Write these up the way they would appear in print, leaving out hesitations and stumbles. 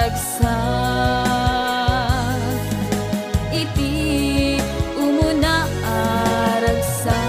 aragsak, iti umuna aragsak.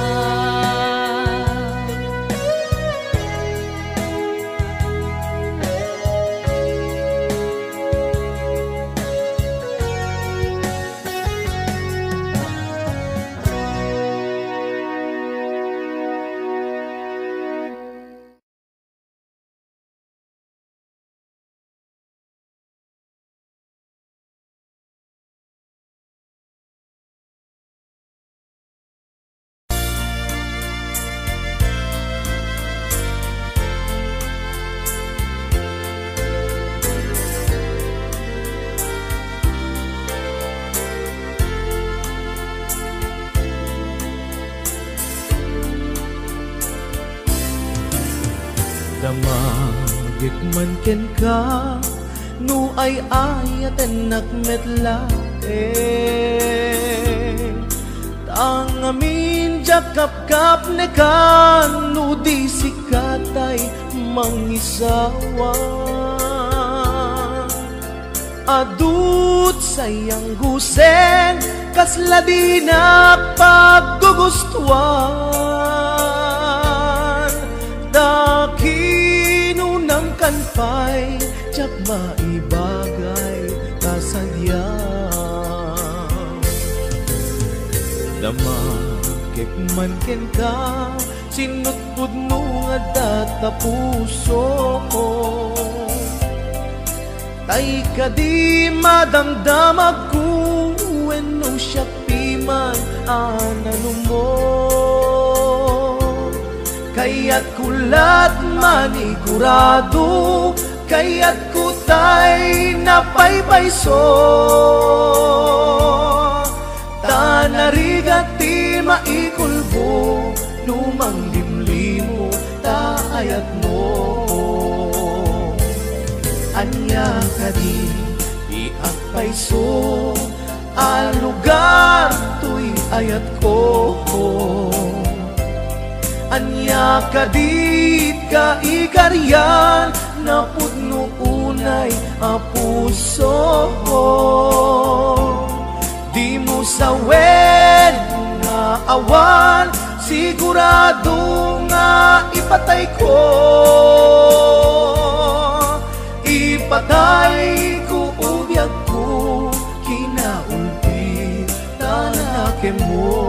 Damagik man ken ka, no ay ayaten nakmetla tang amin jakap kap ne kan, no di sikatay mangisawa. Adut sayang gusen, kasla di na paggugustuhan. Dakinunang kanpay, tsak maibagay kasadya. Damakik man ken ka, sinutpud mo nga data puso ko. Tay ka di madamdamag ko, wenno siya piman anano mo. Kaya't kulat manigurado, kaya't kutay napaypayso. Tanarigat ti maikulbo, lumang limlimo taayat mo. Anya ka di iakpayso, alugar tuy ayat ko. Anya kadit ka ikaryan, napudno unay a puso ko. Di mo sawen nga awan, sigurado nga ipatay ko. Ipatay ko ubiyag ko, kinaulpi tanake mo.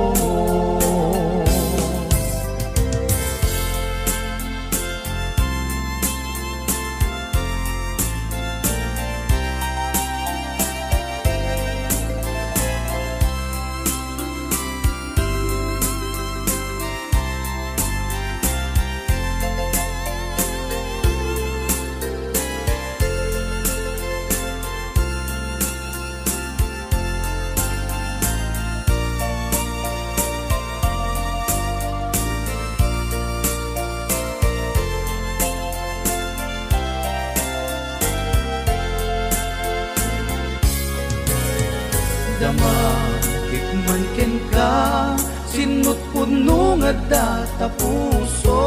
Damakik man ken ka, sinutpud no nga data puso.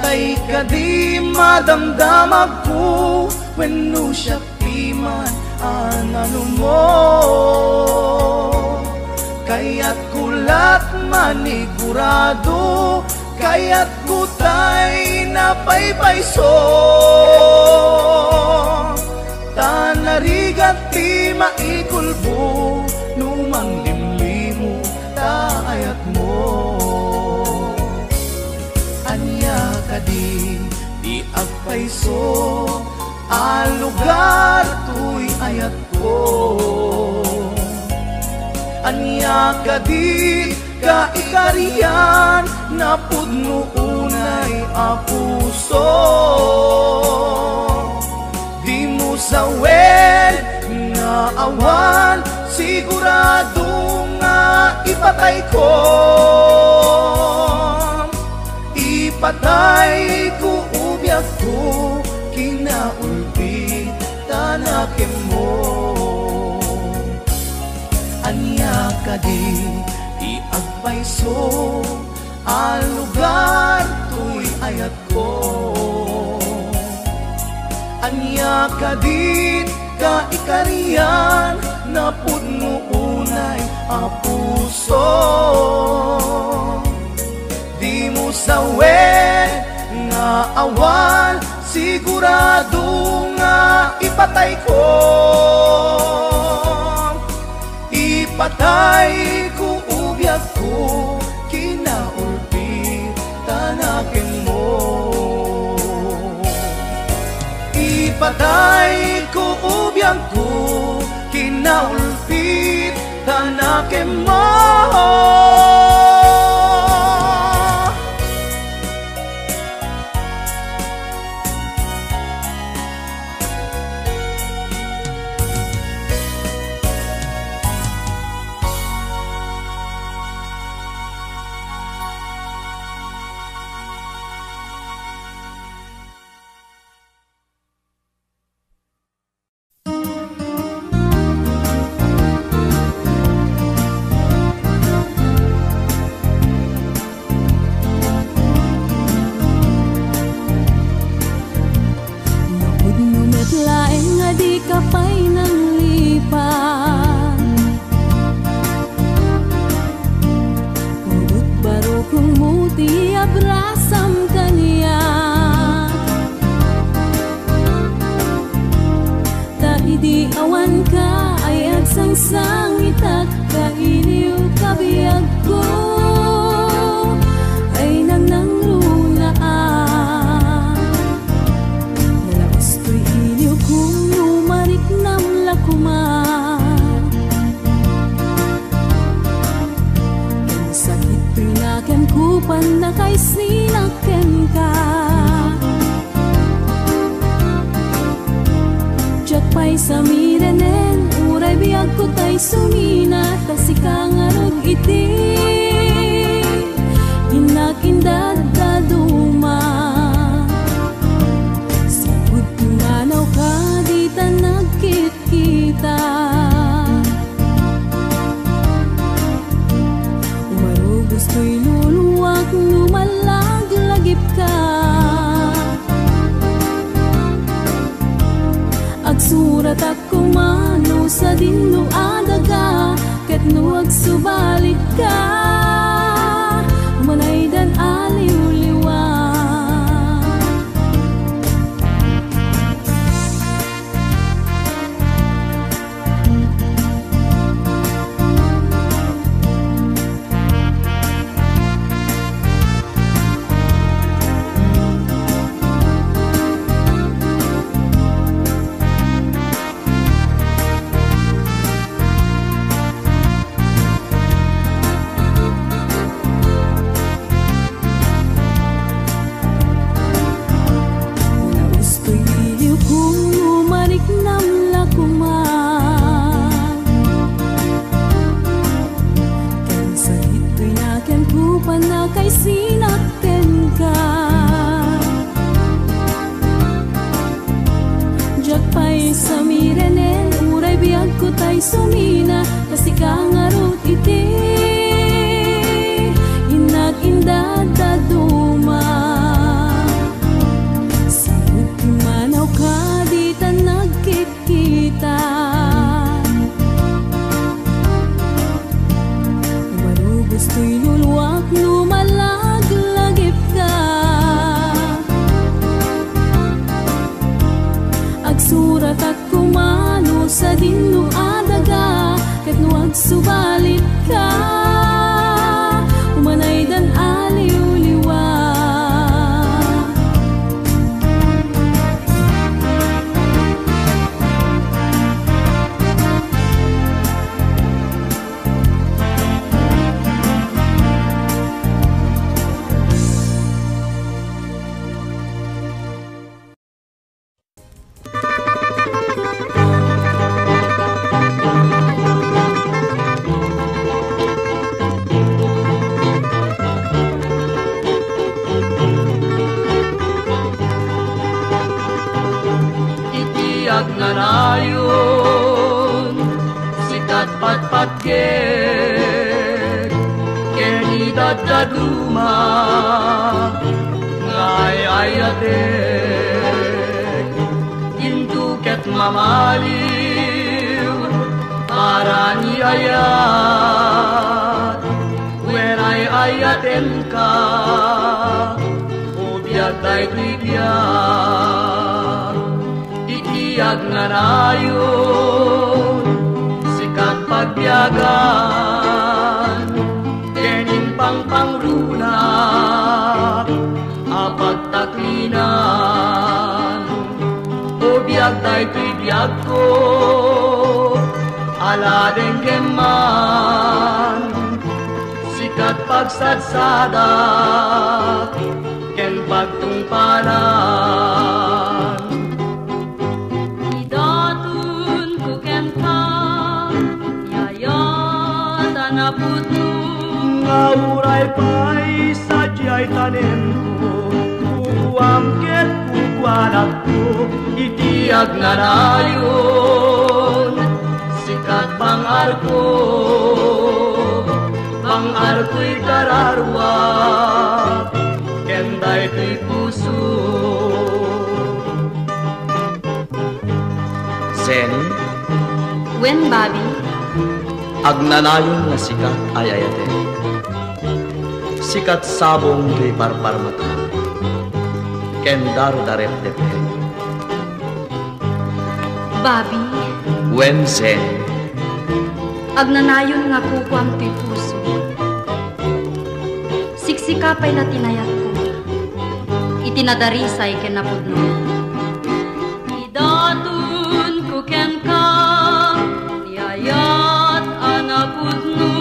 Tay ka di madamdamag ko, wenno siya piman anano mo. Kaya't kulat manigurado, kaya't kutay napaypayso. Tanarigat ti maikulbo, lumang limlimo taayat mo. Anya ka di agpayso, alugar tuy ayat ko. Anya ka di ka ikariyan, napudno unay a puso. Sawen nga awan, sigurado nga ipatay ko. Ipatay ko ubiyag ko, kinaulpi tanake mo. Anya ka di agpayso, alugar tuy ayat ko. anya kadit ka ikarian na pudno unay a puso. Di mo sawen nga awan, sigurado nga ipatay ko. Ipatay ko ubyak ko, kinaulpit tanakin mo. Ipatay ko ubyak ko, kinaulpit tanakin mo. Agsurat ako mano sa dinno adaga, ket nuwag subalit ka, manay dan aliw-liwa. Sumina kasi kangarot iti inak inda daduma sabut manaw ka di ta nagkikita marubos to'y luluwak lumalaglagip ka agsurat at kumano sa dinno ket nuwag subalit ka, umanay dan aliw-liwa. Nanayon sikat patpatget keni dadaduma ngay ayatek mamaliw para ni ayat when ay ayaten ka o biyag tayo biyag itiyag na nayon sikat pagbiyagan kening pangpangrunak apat taklinan o biyag tayo biyag ko ala denggeman sikat pagsatsadak ken pagtungpalan idatun ko ken ka yayata na puto ngauray pa'y sadyay tanem ko kukuam ket kukuanak ko itiyag na nayon sikat pangarko pangarko'y kararwak kenday to'y puso Zen, Wen, Bobby? agnanayon nga sikat ay ayate. Sikat sabong to'y barbar mata. Kendar darep depe. Bobby? Wen Zen, Agnanayon nga kukuam to'y puso. Siksikapay na tinayat ko. Itinadarisay ken napudno. idatun ko ken ka yayat anapudno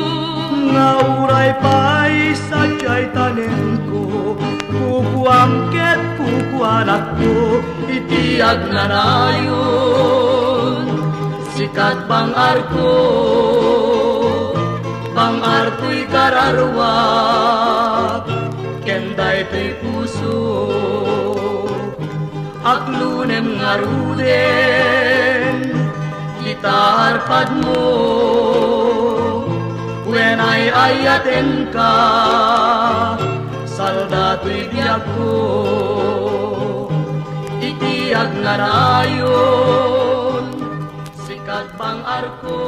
ngauray pa'y sadyay tanem ko kukuam ket kukuanak ko itiyag na nayon sikat pangarko pangarko'y kararwak kenday to'y puso aklunem nga ruden gitarpad mo when ay ayaten ka salda to'y biyag ko itiyag nga nayon sikat pangarko